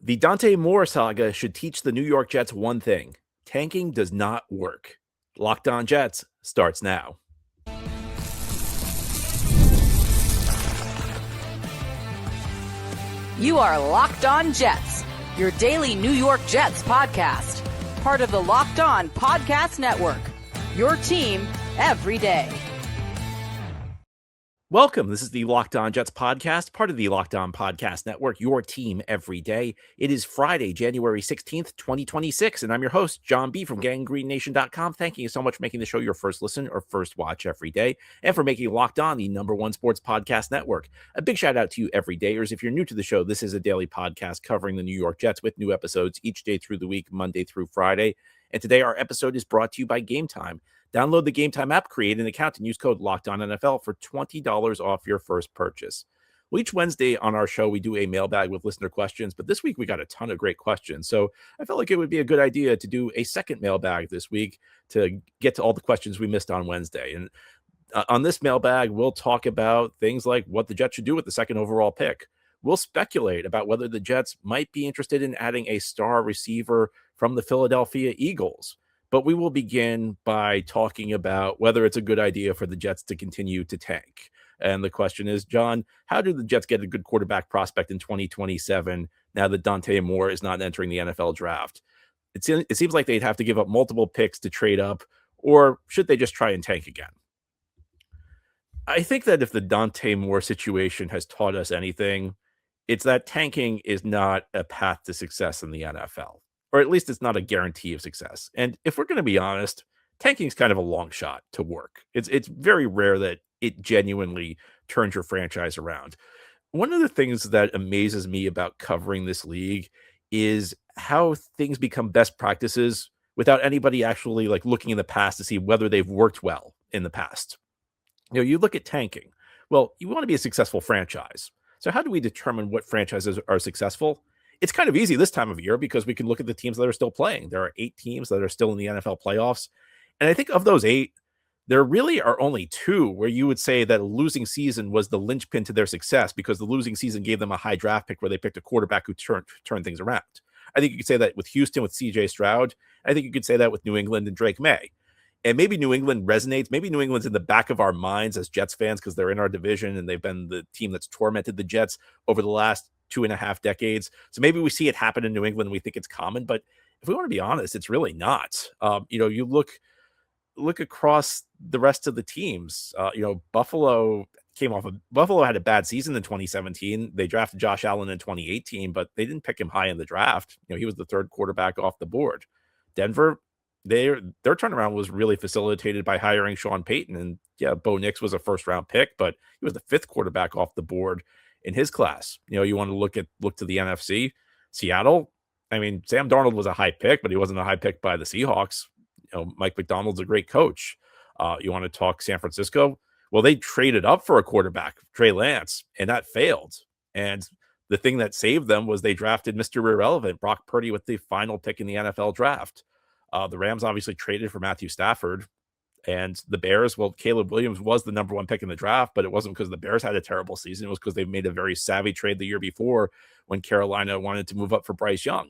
The Dante Moore saga should teach the New York Jets one thing: tanking does not work. Locked On Jets starts now. You are Locked On Jets, your daily New York Jets podcast. Part of the Locked On Podcast Network, your team every day. Welcome. This is the Locked On Jets podcast, part of the Locked On Podcast Network, your team every day. It is Friday, January 16th, 2026, and I'm your host, John B. from GangGreenNation.com. Thank you so much for making the show your first listen or first watch every day, and for making Locked On the number one sports podcast network. A big shout out to you everydayers. If you're new to the show, this is a daily podcast covering the New York Jets with new episodes each day through the week, Monday through Friday. And today our episode is brought to you by Game Time. Download the Game Time app, create an account, and use code LOCKEDONNFL for $20 off your first purchase. Well, each Wednesday on our show, we do a mailbag with listener questions, but this week we got a ton of great questions. So I felt like it would be a good idea to do a second mailbag this week to get to all the questions we missed on Wednesday. And on this mailbag, we'll talk about things like what the Jets should do with the second overall pick. We'll speculate about whether the Jets might be interested in adding a star receiver from the Philadelphia Eagles. But we will begin by talking about whether it's a good idea for the Jets to continue to tank. And the question is, John, how do the Jets get a good quarterback prospect in 2027 now that Dante Moore is not entering the NFL draft? It seems like they'd have to give up multiple picks to trade up, or should they just try and tank again? I think that if the Dante Moore situation has taught us anything, it's that tanking is not a path to success in the NFL. Or at least it's not a guarantee of success. And if we're going to be honest, tanking is kind of a long shot to work. It's very rare that it genuinely turns your franchise around. One of the things that amazes me about covering this league is how things become best practices without anybody actually like looking in the past to see whether they've worked well in the past. You know, you look at tanking. Well, you want to be a successful franchise. So how do we determine what franchises are successful? It's kind of easy this time of year because we can look at the teams that are still playing. There are 8 teams that are still in the NFL playoffs. And I think of those 8, there really are only 2 where you would say that a losing season was the linchpin to their success because the losing season gave them a high draft pick where they picked a quarterback who turned things around. I think you could say that with Houston, with CJ Stroud. I think you could say that with New England and Drake May. And maybe New England resonates. Maybe New England's in the back of our minds as Jets fans because they're in our division and they've been the team that's tormented the Jets over the last 2.5 decades. So maybe we see it happen in New England and we think it's common, but if we want to be honest, it's really not. You look across the rest of the teams. Buffalo had a bad season in 2017. They drafted Josh Allen in 2018, but they didn't pick him high in the draft. He was the 3rd quarterback off the board. Denver, their turnaround was really facilitated by hiring Sean Payton. And yeah, Bo Nix was a 1st-round pick, but he was the 5th quarterback off the board in his class. You want to look to the NFC. Seattle, I mean, Sam Darnold was a high pick, but he wasn't a high pick by the Seahawks. Mike McDonald's a great coach. You want to talk San Francisco? Well, they traded up for a quarterback, Trey Lance, and that failed. And the thing that saved them was they drafted Mr. Irrelevant, Brock Purdy, with the final pick in the NFL draft. The Rams obviously traded for Matthew Stafford. And the Bears, well, Caleb Williams was the number 1 pick in the draft, but it wasn't because the Bears had a terrible season. It was because they made a very savvy trade the year before when Carolina wanted to move up for Bryce Young.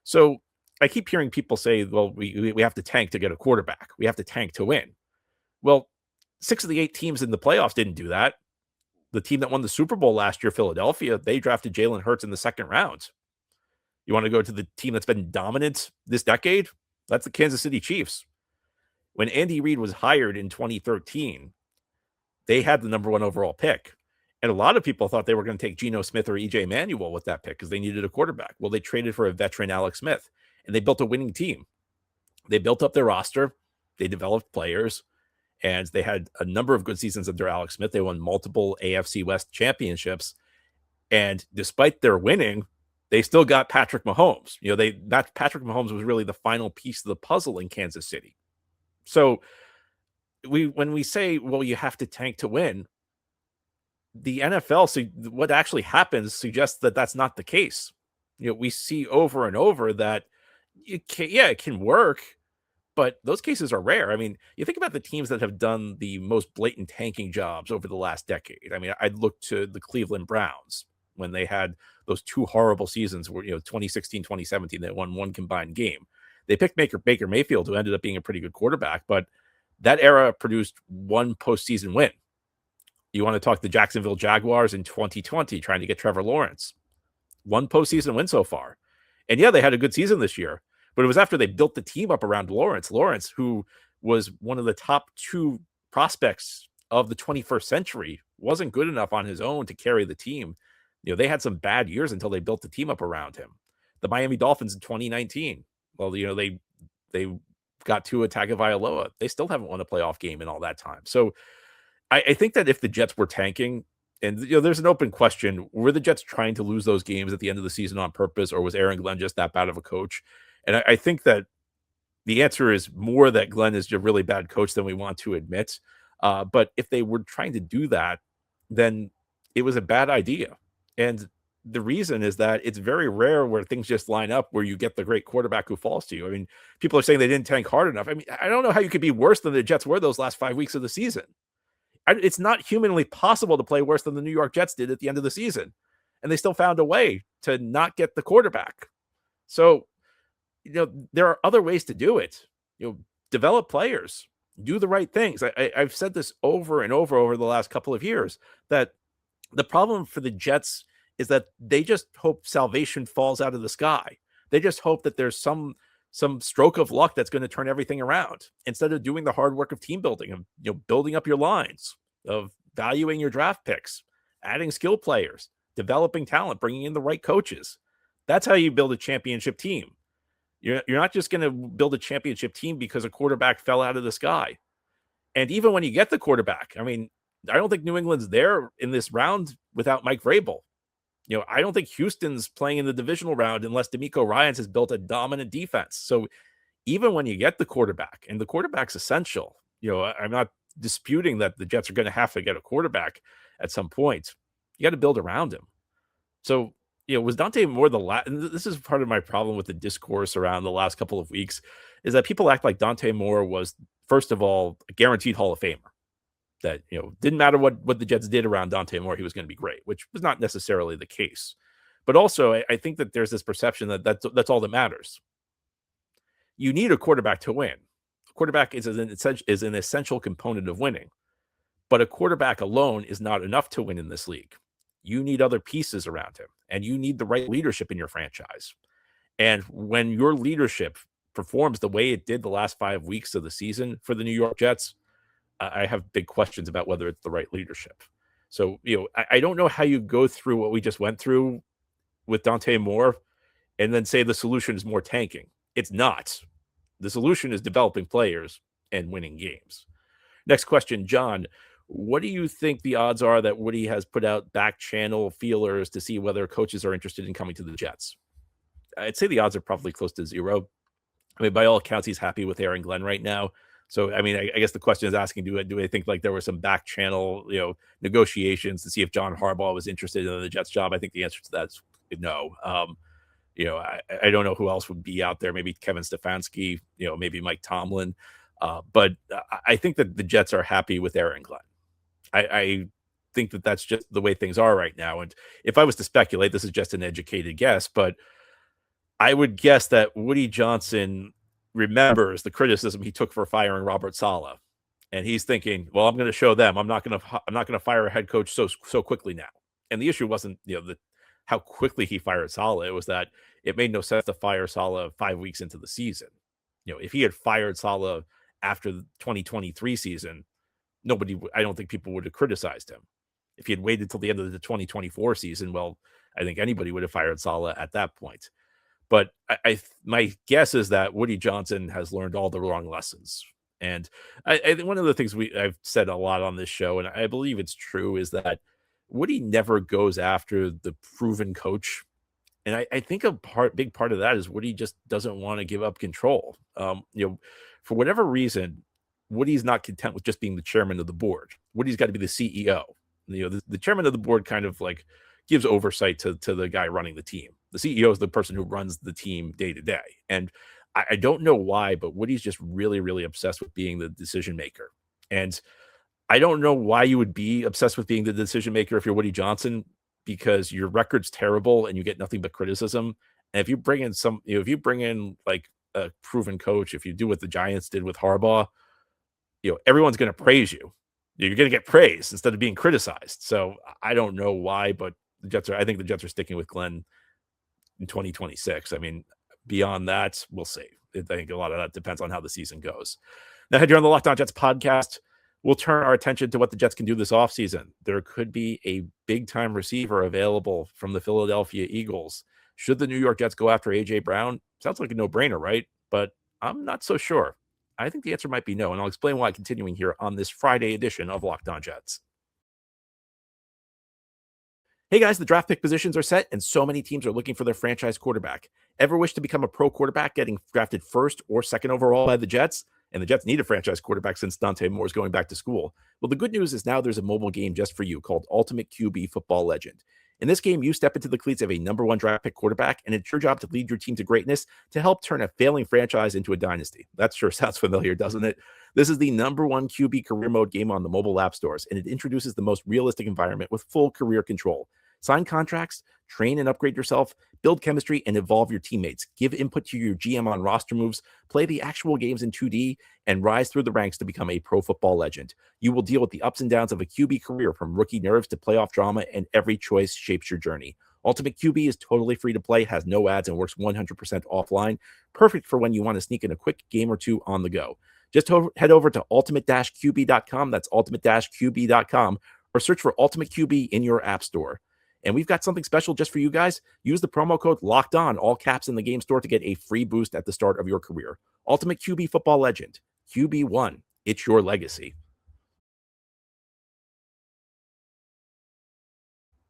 So I keep hearing people say, well, we have to tank to get a quarterback. We have to tank to win. Well, 6 of the 8 teams in the playoffs didn't do that. The team that won the Super Bowl last year, Philadelphia, they drafted Jalen Hurts in the 2nd round. You want to go to the team that's been dominant this decade? That's the Kansas City Chiefs. When Andy Reid was hired in 2013, they had the number 1 overall pick. And a lot of people thought they were going to take Geno Smith or EJ Manuel with that pick because they needed a quarterback. Well, they traded for a veteran Alex Smith, and they built a winning team. They built up their roster. They developed players, and they had a number of good seasons under Alex Smith. They won multiple AFC West championships. And despite their winning, they still got Patrick Mahomes. Patrick Mahomes was really the final piece of the puzzle in Kansas City. So when we say, well, you have to tank to win, the NFL, so what actually happens suggests that that's not the case. We see over and over that it can work, but those cases are rare. I mean, you think about the teams that have done the most blatant tanking jobs over the last decade. I mean, I'd look to the Cleveland Browns. when they had those two horrible seasons where, 2016, 2017, they won one combined game. They picked Baker Mayfield, who ended up being a pretty good quarterback, but that era produced one postseason win. You want to talk the Jacksonville Jaguars in 2020, trying to get Trevor Lawrence. One postseason win so far. And yeah, they had a good season this year, but it was after they built the team up around Lawrence. Lawrence, who was one of the top two prospects of the 21st century, wasn't good enough on his own to carry the team. They had some bad years until they built the team up around him. The Miami Dolphins in 2019, well, they got Tua Tagovailoa. They still haven't won a playoff game in all that time. So I think that if the Jets were tanking, and there's an open question, were the Jets trying to lose those games at the end of the season on purpose, or was Aaron Glenn just that bad of a coach? And I think that the answer is more that Glenn is a really bad coach than we want to admit. But if they were trying to do that, then it was a bad idea. And the reason is that it's very rare where things just line up where you get the great quarterback who falls to you. I mean, people are saying they didn't tank hard enough. I mean, I don't know how you could be worse than the Jets were those last 5 weeks of the season. It's not humanly possible to play worse than the New York Jets did at the end of the season. And they still found a way to not get the quarterback. So, there are other ways to do it. Develop players, do the right things. I've said this over and over the last couple of years, that the problem for the Jets is that they just hope salvation falls out of the sky. They just hope that there's some stroke of luck that's going to turn everything around, instead of doing the hard work of team building, of building up your lines, of valuing your draft picks, adding skill players, developing talent, bringing in the right coaches. That's how you build a championship team. You're not just going to build a championship team because a quarterback fell out of the sky. And even when you get the quarterback, I mean, I don't think New England's there in this round without Mike Vrabel. I don't think Houston's playing in the divisional round unless DeMeco Ryans has built a dominant defense. So even when you get the quarterback, and the quarterback's essential, I'm not disputing that the Jets are going to have to get a quarterback at some point. You got to build around him. So, was Dante Moore and this is part of my problem with the discourse around the last couple of weeks, is that people act like Dante Moore was, first of all, a guaranteed Hall of Famer. That, didn't matter what the Jets did around Dante Moore, he was going to be great, which was not necessarily the case. But also, I think that there's this perception that that's all that matters. You need a quarterback to win. A quarterback is an essential component of winning. But a quarterback alone is not enough to win in this league. You need other pieces around him, and you need the right leadership in your franchise. And when your leadership performs the way it did the last 5 weeks of the season for the New York Jets, I have big questions about whether it's the right leadership. So, I don't know how you go through what we just went through with Dante Moore and then say the solution is more tanking. It's not. The solution is developing players and winning games. Next question, John. What do you think the odds are that Woody has put out back channel feelers to see whether coaches are interested in coming to the Jets? I'd say the odds are probably close to zero. I mean, by all accounts, he's happy with Aaron Glenn right now. So, I mean, I guess the question is asking, do I think like there was some back channel, negotiations to see if John Harbaugh was interested in the Jets job? I think the answer to that is no. I don't know who else would be out there. Maybe Kevin Stefanski, maybe Mike Tomlin. But I think that the Jets are happy with Aaron Glenn. I think that that's just the way things are right now. And if I was to speculate, this is just an educated guess, but I would guess that Woody Johnson remembers the criticism he took for firing Robert Saleh, and he's thinking, well, I'm going to show them. I'm not going to fire a head coach so quickly now. And the issue wasn't how quickly he fired Saleh. It was that it made no sense to fire Saleh 5 weeks into the season. If he had fired Saleh after the 2023 season, I don't think people would have criticized him. If he had waited till the end of the 2024 season, well, I think anybody would have fired Saleh at that point. But my guess is that Woody Johnson has learned all the wrong lessons. And I think one of the things I've said a lot on this show, and I believe it's true, is that Woody never goes after the proven coach. And I think big part of that is Woody just doesn't want to give up control. For whatever reason, Woody's not content with just being the chairman of the board. Woody's got to be the CEO. The chairman of the board kind of like gives oversight to the guy running the team. The CEO is the person who runs the team day to day. And I don't know why, but Woody's just really, really obsessed with being the decision maker. And I don't know why you would be obsessed with being the decision maker if you're Woody Johnson. because your record's terrible and you get nothing but criticism. And if you bring in if you bring in like a proven coach, if you do what the Giants did with Harbaugh, everyone's going to praise you. You're going to get praised instead of being criticized. So I don't know why, but I think the Jets are sticking with Glenn in 2026. I mean, beyond that, we'll see. I think a lot of that depends on how the season goes. Now, here on the Locked On Jets podcast, we'll turn our attention to what the Jets can do this offseason. There could be a big-time receiver available from the Philadelphia Eagles. Should the New York Jets go after A.J. Brown? Sounds like a no-brainer, right? But I'm not so sure. I think the answer might be no, and I'll explain why continuing here on this Friday edition of Locked On Jets. Hey guys, the draft pick positions are set, and so many teams are looking for their franchise quarterback. Ever wish to become a pro quarterback getting drafted first or second overall by the Jets? And the Jets need a franchise quarterback since Dante Moore is going back to school. Well, the good news is now there's a mobile game just for you called Ultimate QB Football Legend. In this game, you step into the cleats of a number one draft pick quarterback, and it's your job to lead your team to greatness to help turn a failing franchise into a dynasty. That sure sounds familiar, doesn't it? This is the number one QB career mode game on the mobile app stores, and it introduces the most realistic environment with full career control. Sign contracts, train and upgrade yourself, build chemistry, and evolve your teammates. Give input to your GM on roster moves, play the actual games in 2D, and rise through the ranks to become a pro football legend. You will deal with the ups and downs of a QB career, from rookie nerves to playoff drama, and every choice shapes your journey. Ultimate QB is totally free to play, has no ads, and works 100% offline. Perfect for when you want to sneak in a quick game or two on the go. Just head over to ultimate-qb.com. That's ultimate-qb.com, or search for Ultimate QB in your app store. And we've got something special just for you guys. Use the promo code Locked On, all caps, in the game store to get a free boost at the start of your career. Ultimate QB Football Legend. QB1. It's your legacy.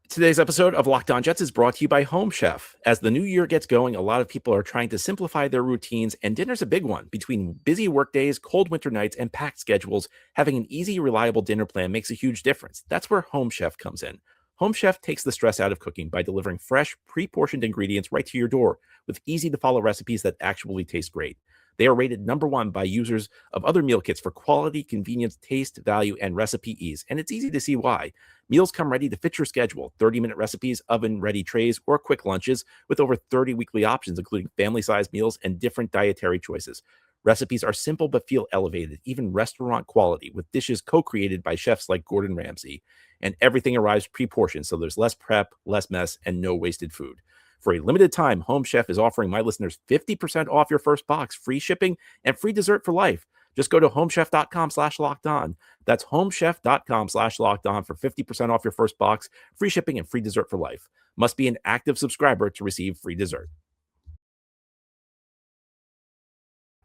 Today's episode of Locked On Jets is brought to you by Home Chef. As the new year gets going, a lot of people are trying to simplify their routines, and dinner's a big one. Between busy work days, cold winter nights, and packed schedules, having an easy, reliable dinner plan makes a huge difference. That's where Home Chef comes in. Home Chef takes the stress out of cooking by delivering fresh, pre-portioned ingredients right to your door with easy-to-follow recipes that actually taste great. They are rated number one by users of other meal kits for quality, convenience, taste, value, and recipe ease. And it's easy to see why. Meals come ready to fit your schedule. 30-minute recipes, oven-ready trays, or quick lunches with over 30 weekly options, including family-sized meals and different dietary choices. Recipes are simple but feel elevated, even restaurant quality, with dishes co-created by chefs like Gordon Ramsay. And everything arrives pre-portioned, so there's less prep, less mess, and no wasted food. For a limited time, Home Chef is offering my listeners 50% off your first box, free shipping, and free dessert for life. Just go to homechef.com/lockedon. That's homechef.com/lockedon for 50% off your first box, free shipping, and free dessert for life. Must be an active subscriber to receive free dessert.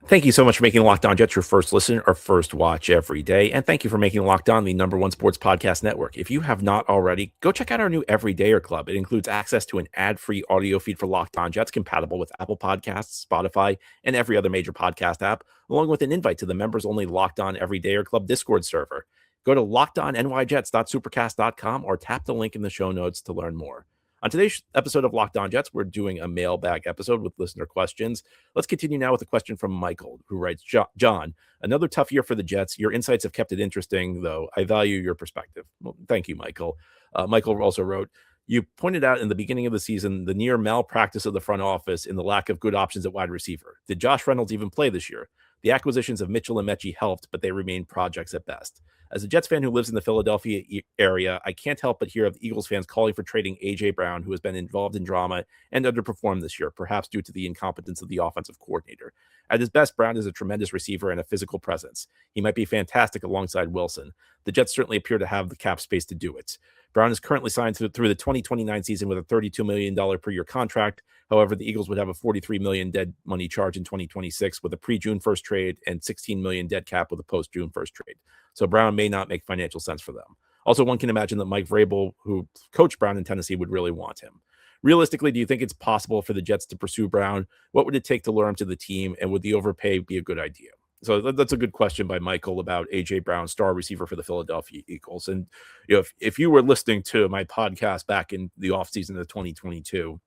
Thank you so much for making Locked On Jets your first listen or first watch every day. And thank you for making Locked On the number one sports podcast network. If you have not already, go check out our new Everydayer Club. It includes access to an ad-free audio feed for Locked On Jets compatible with Apple Podcasts, Spotify, and every other major podcast app, along with an invite to the members-only Locked On Everydayer Club Discord server. Go to lockedonnyjets.supercast.com or tap the link in the show notes to learn more. On today's episode of Locked On Jets, we're doing a mailbag episode with listener questions. Let's continue now with a question from Michael, who writes, John, another tough year for the Jets. Your insights have kept it interesting, though. I value your perspective. Well, thank you, Michael. Michael also wrote, you pointed out in the beginning of the season the near malpractice of the front office in the lack of good options at wide receiver. Did Josh Reynolds even play this year? The acquisitions of Mitchell and Mechie helped, but they remain projects at best. As a Jets fan who lives in the Philadelphia area, I can't help but hear of the Eagles fans calling for trading A.J. Brown, who has been involved in drama and underperformed this year, perhaps due to the incompetence of the offensive coordinator. At his best, Brown is a tremendous receiver and a physical presence. He might be fantastic alongside Wilson. The Jets certainly appear to have the cap space to do it. Brown is currently signed through the 2029 season with a $32 million per year contract. However, the Eagles would have a $43 million dead money charge in 2026 with a pre-June 1st trade and $16 million dead cap with a post-June 1st trade. So Brown may not make financial sense for them. Also, one can imagine that Mike Vrabel, who coached Brown in Tennessee, would really want him. Realistically, do you think it's possible for the Jets to pursue Brown? What would it take to lure him to the team? And would the overpay be a good idea? So that's a good question by Michael about A.J. Brown, star receiver for the Philadelphia Eagles. And if you were listening to my podcast back in the offseason of 2022,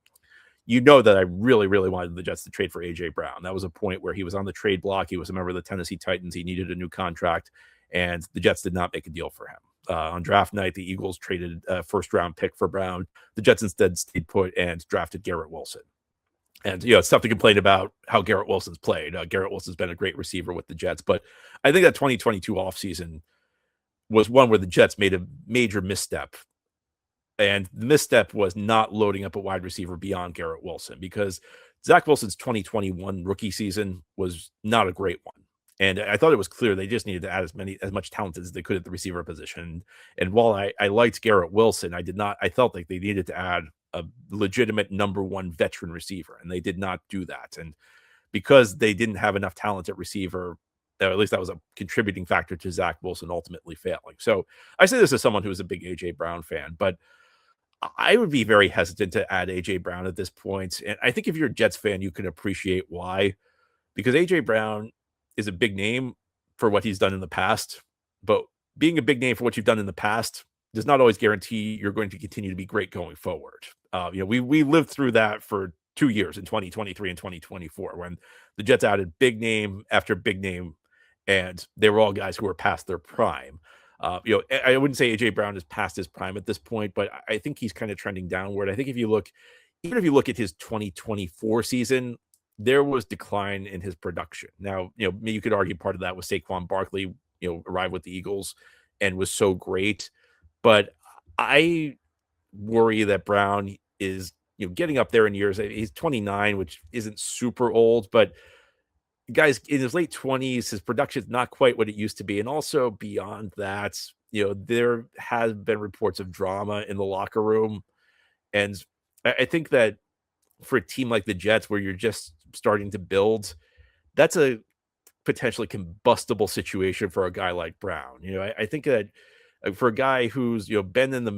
you know that I really, really wanted the Jets to trade for A.J. Brown. That was a point where he was on the trade block. He was a member of the Tennessee Titans. He needed a new contract, and the Jets did not make a deal for him. On draft night, the Eagles traded a first-round pick for Brown. The Jets instead stayed put and drafted Garrett Wilson. And, it's tough to complain about how Garrett Wilson's played. Garrett Wilson's been a great receiver with the Jets, but I think that 2022 offseason was one where the Jets made a major misstep. And the misstep was not loading up a wide receiver beyond Garrett Wilson, because Zach Wilson's 2021 rookie season was not a great one. And I thought it was clear they just needed to add as much talent as they could at the receiver position. And while I liked Garrett Wilson, I felt like they needed to add a legitimate number one veteran receiver, and they did not do that. And because they didn't have enough talent at receiver, or at least that was a contributing factor to Zach Wilson ultimately failing. So I say this as someone who is a big A.J. Brown fan, but I would be very hesitant to add A.J. Brown at this point. And I think if you're a Jets fan, you can appreciate why, because A.J. Brown is a big name for what he's done in the past, but being a big name for what you've done in the past does not always guarantee you're going to continue to be great going forward. We lived through that for 2 years in 2023 and 2024 when the Jets added big name after big name, and they were all guys who were past their prime. I wouldn't say A.J. Brown is past his prime at this point, but I think he's kind of trending downward. I think even if you look at his 2024 season, there was decline in his production. Now, you could argue part of that was Saquon Barkley, arrived with the Eagles and was so great. But I worry that Brown is, getting up there in years. He's 29, which isn't super old, but guys in his late 20s, his production is not quite what it used to be. And also beyond that, there has been reports of drama in the locker room. And I think that for a team like the Jets, where you're just starting to build, that's a potentially combustible situation for a guy like Brown. I think that for a guy who's now been in the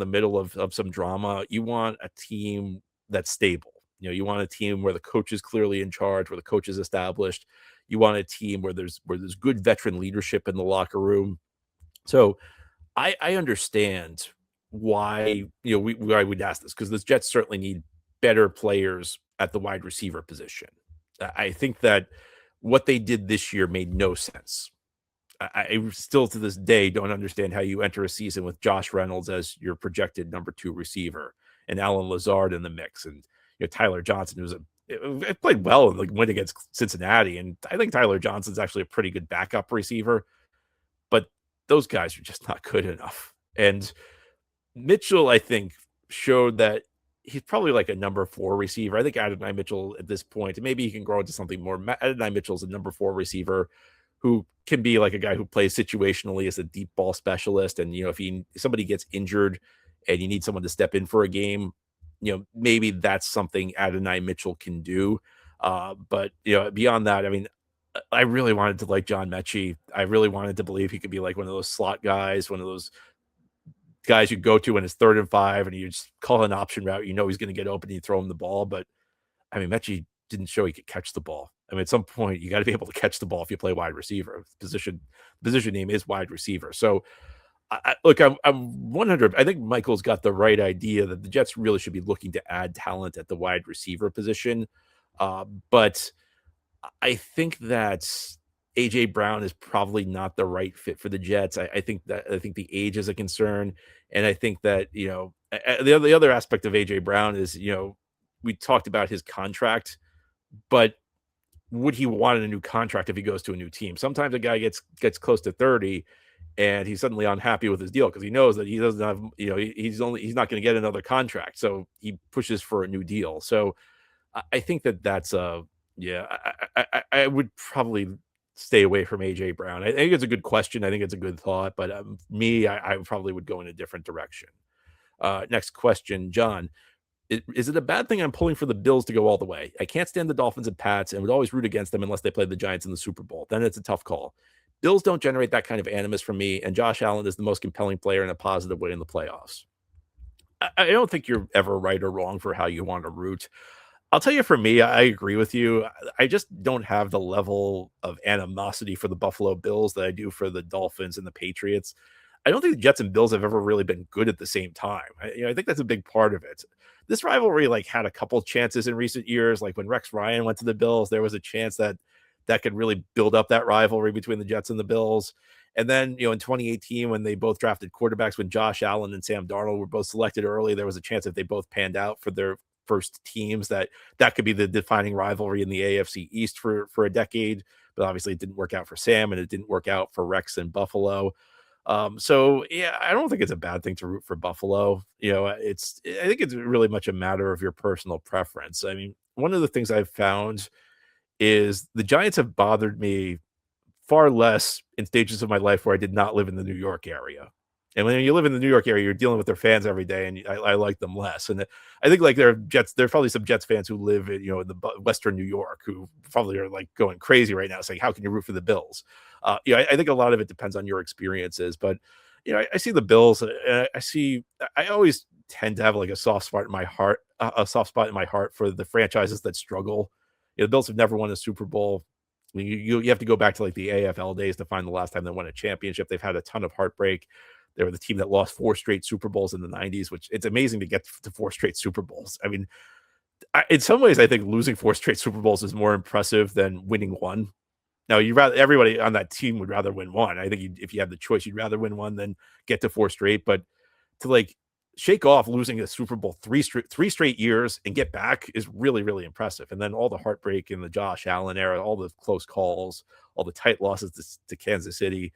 middle of some drama, you want a team that's stable. You want a team where the coach is clearly in charge, where the coach is established. You want a team where there's good veteran leadership in the locker room. So I understand why I would ask this, because the Jets certainly need better players at the wide receiver position. I think that what they did this year made no sense. I still to this day don't understand how you enter a season with Josh Reynolds as your projected number 2 receiver and Alan Lazard in the mix, and Tyler Johnson, who's played well and win against Cincinnati, and I think Tyler Johnson's actually a pretty good backup receiver, but those guys are just not good enough. And Mitchell, I think, showed that he's probably like a number 4 receiver. I think Adonai Mitchell at this point, and maybe he can grow into something more. Adonai Mitchell's a number 4 receiver who can be like a guy who plays situationally as a deep ball specialist. And, if somebody gets injured and you need someone to step in for a game, maybe that's something Adonai Mitchell can do. But, beyond that, I mean, I really wanted to like John Mechie. I really wanted to believe he could be like one of those slot guys, one of those guys you go to when it's 3rd and 5 and you just call an option route. He's going to get open and you throw him the ball. But I mean, Mechie didn't show he could catch the ball. I mean, at some point you got to be able to catch the ball if you play wide receiver. Position name is wide receiver. So I'm 100. I think Michael's got the right idea that the Jets really should be looking to add talent at the wide receiver position. But I think that A.J. Brown is probably not the right fit for the Jets. I think the age is a concern. And I think that, the other aspect of A.J. Brown is, we talked about his contract, but would he want a new contract if he goes to a new team? Sometimes a guy gets close to 30 and he's suddenly unhappy with his deal because he knows that he doesn't have, he's not going to get another contract. So he pushes for a new deal. So I think that's I would probably stay away from A.J. Brown. I think it's a good question. I think it's a good thought, but I probably would go in a different direction. Next question, John. Is it a bad thing I'm pulling for the Bills to go all the way? I can't stand the Dolphins and Pats and would always root against them unless they play the Giants in the Super Bowl. Then it's a tough call. Bills don't generate that kind of animus from me, and Josh Allen is the most compelling player in a positive way in the playoffs. I don't think you're ever right or wrong for how you want to root. I'll tell you, for me, I agree with you. I just don't have the level of animosity for the Buffalo Bills that I do for the Dolphins and the Patriots. I don't think the Jets and Bills have ever really been good at the same time. I think that's a big part of it. This rivalry had a couple chances in recent years. Like when Rex Ryan went to the Bills, there was a chance that could really build up that rivalry between the Jets and the Bills. And then, in 2018, when they both drafted quarterbacks, when Josh Allen and Sam Darnold were both selected early, there was a chance if they both panned out for their first teams that could be the defining rivalry in the AFC East for a decade. But obviously, it didn't work out for Sam, and it didn't work out for Rex and Buffalo. So yeah, I don't think it's a bad thing to root for Buffalo. I think it's really much a matter of your personal preference. I mean, one of the things I've found is the Giants have bothered me far less in stages of my life where I did not live in the New York area. And when you live in the New York area, you're dealing with their fans every day, and I like them less. And I think like there's probably some Jets fans who live in in the Western New York who probably are like going crazy right now, saying, "How can you root for the Bills?" I think a lot of it depends on your experiences, but I see the Bills. And I always tend to have like a soft spot in my heart, for the franchises that struggle. The Bills have never won a Super Bowl. I mean, you have to go back to like the AFL days to find the last time they won a championship. They've had a ton of heartbreak. They were the team that lost 4 straight Super Bowls in the 90s, which it's amazing to get to 4 straight Super Bowls. I mean, in some ways, I think losing 4 straight Super Bowls is more impressive than winning one. Now, everybody on that team would rather win one. I think if you had the choice, you'd rather win one than get to 4 straight. But to like shake off losing a Super Bowl three straight years and get back is really, really impressive. And then all the heartbreak in the Josh Allen era, all the close calls, all the tight losses to Kansas City.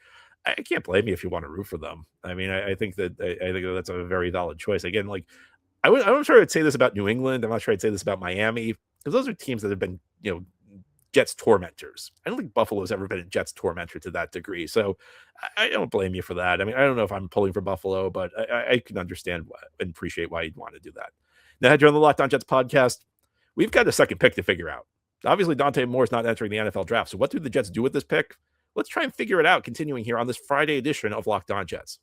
I can't blame you if you want to root for them. I mean, I think that's a very valid choice. Again, like I'm not sure I'd say this about New England. I'm not sure I'd say this about Miami, because those are teams that have been, Jets tormentors. I don't think Buffalo's ever been a Jets tormentor to that degree. So I don't blame you for that. I mean, I don't know if I'm pulling for Buffalo, but I can understand and appreciate why you'd want to do that. Now, here on the Locked On Jets podcast, we've got a second pick to figure out. Obviously, Dante Moore is not entering the NFL draft. So what do the Jets do with this pick? Let's try and figure it out, continuing here on this Friday edition of Locked On Jets.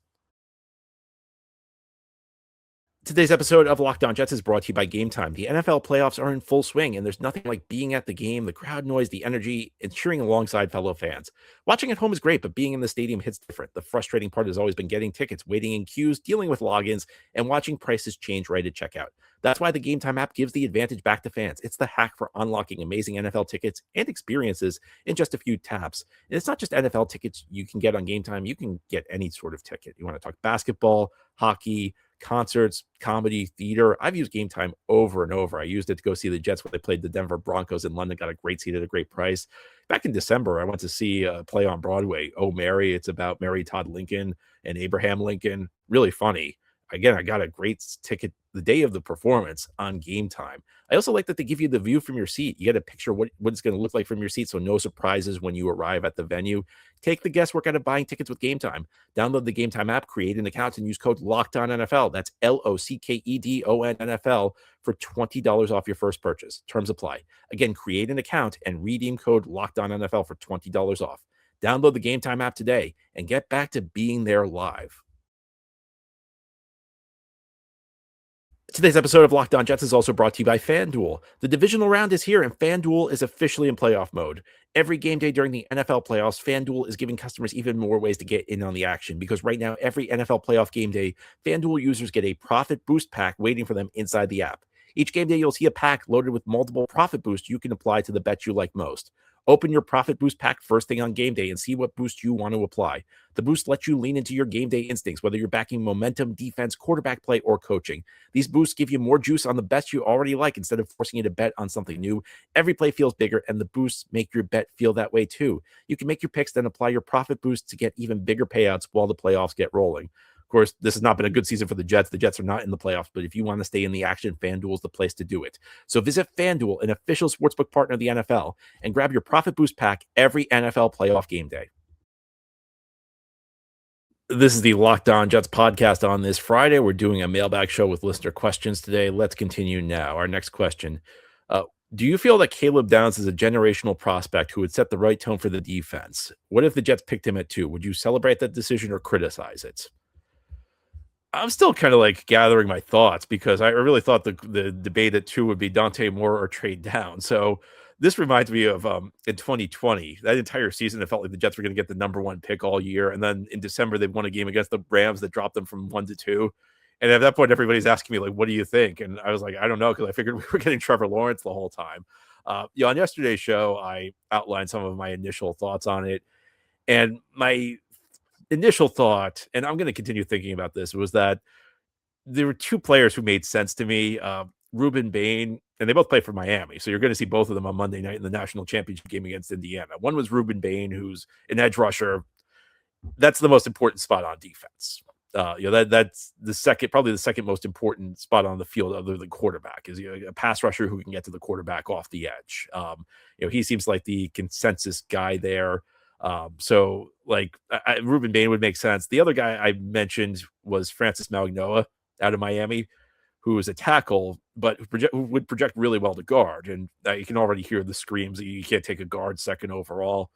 Today's episode of Locked On Jets is brought to you by Game Time. The NFL playoffs are in full swing, and there's nothing like being at the game, the crowd noise, the energy, and cheering alongside fellow fans. Watching at home is great, but being in the stadium hits different. The frustrating part has always been getting tickets, waiting in queues, dealing with logins, and watching prices change right at checkout. That's why the Game Time app gives the advantage back to fans. It's the hack for unlocking amazing NFL tickets and experiences in just a few taps. And it's not just NFL tickets you can get on Game Time. You can get any sort of ticket. You want to talk basketball, hockey, concerts, comedy, theater. I've used Game Time over and over. I used it to go see the Jets when they played the Denver Broncos in London, got a great seat at a great price. Back in December, I went to see a play on Broadway, Oh, Mary. It's about Mary Todd Lincoln and Abraham Lincoln. Really funny. Again, I got a great ticket the day of the performance on Game Time. I also like that they give you the view from your seat. You get a picture of what it's going to look like from your seat, so no surprises when you arrive at the venue. Take the guesswork out of buying tickets with Game Time. Download the Game Time app, create an account, and use code LOCKEDONNFL. That's LOCKEDONNFL for $20 off your first purchase. Terms apply. Again, create an account and redeem code LOCKEDONNFL for $20 off. Download the Game Time app today and get back to being there live. Today's episode of Locked On Jets is also brought to you by FanDuel. The divisional round is here, and FanDuel is officially in playoff mode. Every game day during the NFL playoffs, FanDuel is giving customers even more ways to get in on the action, because right now, every NFL playoff game day, FanDuel users get a profit boost pack waiting for them inside the app. Each game day, you'll see a pack loaded with multiple profit boosts you can apply to the bet you like most. Open your profit boost pack first thing on game day and see what boost you want to apply. The boost lets you lean into your game day instincts, whether you're backing momentum, defense, quarterback play, or coaching. These boosts give you more juice on the bets you already like instead of forcing you to bet on something new. Every play feels bigger, and the boosts make your bet feel that way too. You can make your picks, then apply your profit boost to get even bigger payouts while the playoffs get rolling. Of course, this has not been a good season for the Jets. The Jets are not in the playoffs, but if you want to stay in the action, FanDuel is the place to do it. So visit FanDuel, an official sportsbook partner of the NFL, and grab your profit boost pack every NFL playoff game day. This is the Locked On Jets podcast on this Friday. We're doing a mailbag show with listener questions today. Let's continue now. Our next question. Do you feel that Caleb Downs is a generational prospect who would set the right tone for the defense? What if the Jets picked him at 2? Would you celebrate that decision or criticize it? I'm still kind of like gathering my thoughts, because I really thought the debate at 2 would be Dante Moore or trade down. So this reminds me of in 2020, that entire season, it felt like the Jets were going to get the number 1 pick all year. And then in December, they won a game against the Rams that dropped them from 1 to 2. And at that point, everybody's asking me, like, what do you think? And I was like, I don't know, because I figured we were getting Trevor Lawrence the whole time. On yesterday's show, I outlined some of my initial thoughts on it. And my initial thought, and I'm going to continue thinking about this, was that there were two players who made sense to me. Rueben Bain, and they both play for Miami. So you're going to see both of them on Monday night in the national championship game against Indiana. One was Rueben Bain, who's an edge rusher. That's the most important spot on defense. That's the second, probably the second most important spot on the field, other than quarterback, is a pass rusher who can get to the quarterback off the edge. He seems like the consensus guy there. So like Rueben Bain would make sense. The other guy I mentioned was Francis Mauigoa out of Miami, who is a tackle, but who would project really well to guard. And you can already hear the screams that you can't take a guard second overall.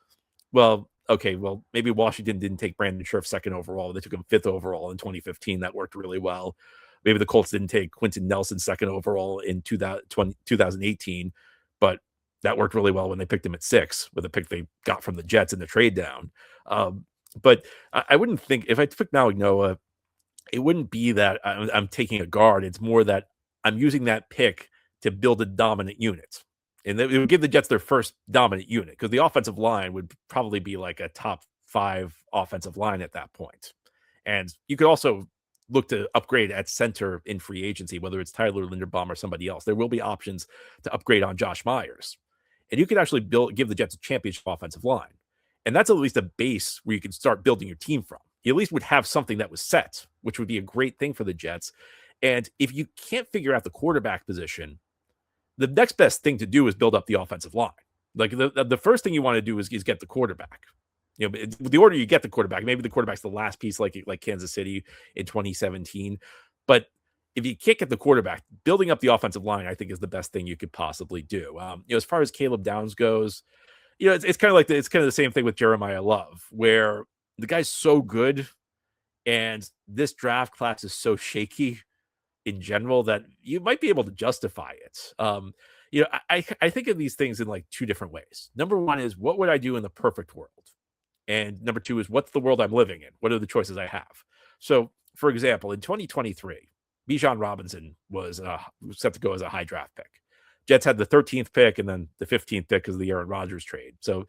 Well, okay, maybe Washington didn't take Brandon Scherf second overall. They took him fifth overall in 2015. That worked really well. Maybe the Colts didn't take Quentin Nelson second overall in 2018, but that worked really well when they picked him at 6 with a pick they got from the Jets in the trade down. But I wouldn't think, if I took Mauigoa, it wouldn't be that I'm taking a guard. It's more that I'm using that pick to build a dominant unit. And it would give the Jets their first dominant unit, because the offensive line would probably be like a top 5 offensive line at that point. And you could also look to upgrade at center in free agency, whether it's Tyler Linderbaum or somebody else. There will be options to upgrade on Josh Myers. And you could actually give the Jets a championship offensive line. And that's at least a base where you can start building your team from. You at least would have something that was set, which would be a great thing for the Jets. And if you can't figure out the quarterback position, the next best thing to do is build up the offensive line. Like the first thing you want to do is get the quarterback. The order you get the quarterback, maybe the quarterback's the last piece, like Kansas City in 2017. But if you can't get the quarterback, building up the offensive line, I think, is the best thing you could possibly do. As far as Caleb Downs goes, it's kind of like it's kind of the same thing with Jeremiah Love, where the guy's so good, and this draft class is so shaky in general that you might be able to justify it. I think of these things in like two different ways. Number one is, what would I do in the perfect world? And number two is, what's the world I'm living in? What are the choices I have? So, for example, in 2023, Bijan Robinson was set to go as a high draft pick. Jets had the 13th pick and then the 15th pick because of the Aaron Rodgers trade. So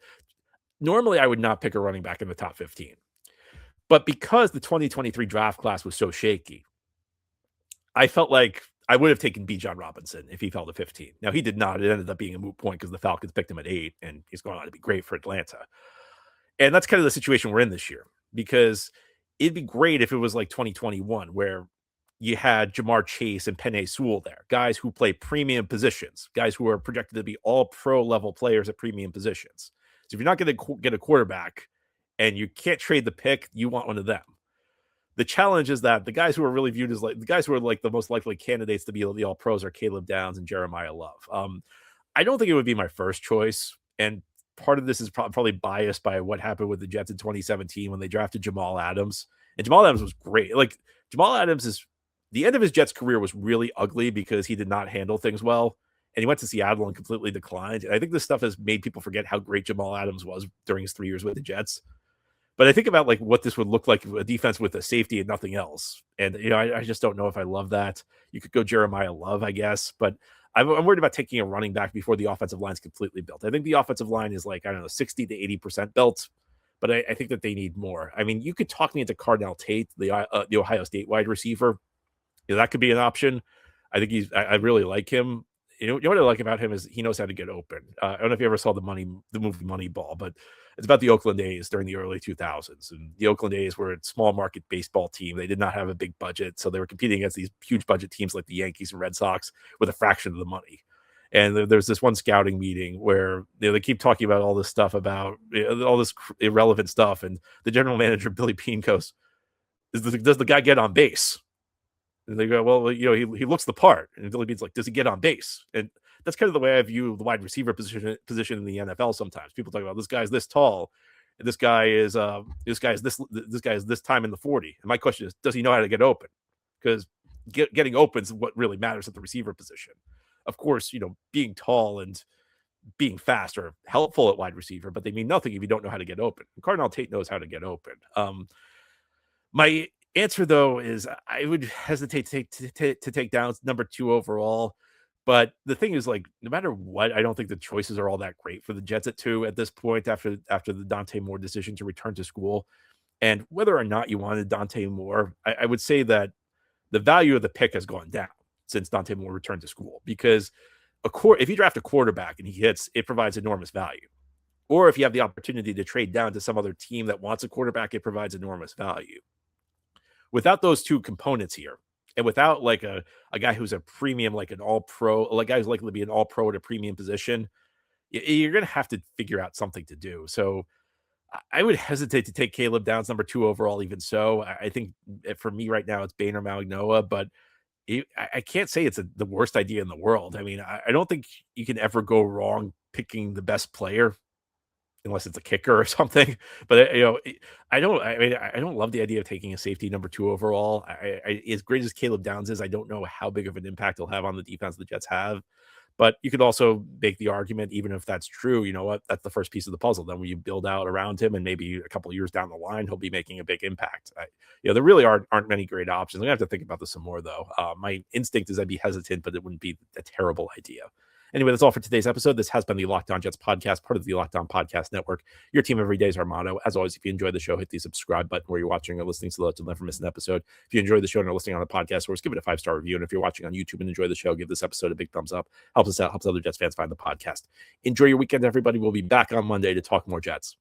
normally I would not pick a running back in the top 15. But because the 2023 draft class was so shaky, I felt like I would have taken Bijan Robinson if he fell to 15. Now, he did not. It ended up being a moot point because the Falcons picked him at 8, and he's going on to be great for Atlanta. And that's kind of the situation we're in this year, because it'd be great if it was like 2021, where you had Jamar Chase and Penei Sewell there, guys who play premium positions, guys who are projected to be all pro level players at premium positions. So if you're not going to get a quarterback and you can't trade the pick, you want one of them. The challenge is that the guys who are really viewed as like the guys who are like the most likely candidates to be the all pros are Caleb Downs and Jeremiah Love. I don't think it would be my first choice. And part of this is probably biased by what happened with the Jets in 2017 when they drafted Jamal Adams. And Jamal Adams was great. Like, Jamal Adams is the end of his Jets career was really ugly because he did not handle things well. And he went to Seattle and completely declined. And I think this stuff has made people forget how great Jamal Adams was during his 3 years with the Jets. But I think about like what this would look like, a defense with a safety and nothing else. And, I just don't know if I love that. You could go Jeremiah Love, I guess. But I'm worried about taking a running back before the offensive line is completely built. I think the offensive line is like, 60 to 80% built. But I think that they need more. I mean, you could talk me into Cardinal Tate, the Ohio State wide receiver. That could be an option. I think I really like him. You know what I like about him is he knows how to get open. I don't know if you ever saw the movie Moneyball, but it's about the Oakland A's during the early 2000s. And the Oakland A's were a small market baseball team. They did not have a big budget, so they were competing against these huge budget teams like the Yankees and Red Sox with a fraction of the money. And there's this one scouting meeting where they keep talking about all this stuff about all this irrelevant stuff, and the general manager Billy Beane goes, "Does the guy get on base?" And they go, well, he looks the part. And Billy Beane's like, does he get on base? And that's kind of the way I view the wide receiver position in the NFL. Sometimes people talk about this guy's this tall, and this guy is this time in the 40. And my question is, does he know how to get open? Because getting open is what really matters at the receiver position. Of course, being tall and being fast are helpful at wide receiver, but they mean nothing if you don't know how to get open. And Cardinal Tate knows how to get open. My answer, though, is I would hesitate to take down number 2 overall. But the thing is, like, no matter what, I don't think the choices are all that great for the Jets at 2 at this point after the Dante Moore decision to return to school. And whether or not you wanted Dante Moore, I would say that the value of the pick has gone down since Dante Moore returned to school, because if you draft a quarterback and he hits, it provides enormous value. Or if you have the opportunity to trade down to some other team that wants a quarterback, it provides enormous value. Without those two components here, and without like a guy who's a premium, like an all pro, like a guy who's likely to be an all pro at a premium position, you're going to have to figure out something to do. So I would hesitate to take Caleb Downs number 2 overall, even so. I think for me right now, it's Bain or Malagnoa, but I can't say it's the worst idea in the world. I mean, I don't think you can ever go wrong picking the best player unless it's a kicker or something. But I don't love the idea of taking a safety number 2 overall. As great as Caleb Downs is, I don't know how big of an impact he'll have on the defense the Jets have. But you could also make the argument, even if that's true, you know what? That's the first piece of the puzzle. Then when you build out around him, and maybe a couple of years down the line, he'll be making a big impact. There really aren't many great options. I'm gonna have to think about this some more, though. My instinct is I'd be hesitant, but it wouldn't be a terrible idea. Anyway, that's all for today's episode. This has been the Locked On Jets podcast, part of the Locked On Podcast Network. Your team every day is our motto. As always, if you enjoy the show, hit the subscribe button where you're watching or listening so that you'll never miss an episode. If you enjoy the show and are listening on the podcast source, give it a 5-star review. And if you're watching on YouTube and enjoy the show, give this episode a big thumbs up. Helps us out, helps other Jets fans find the podcast. Enjoy your weekend, everybody. We'll be back on Monday to talk more Jets.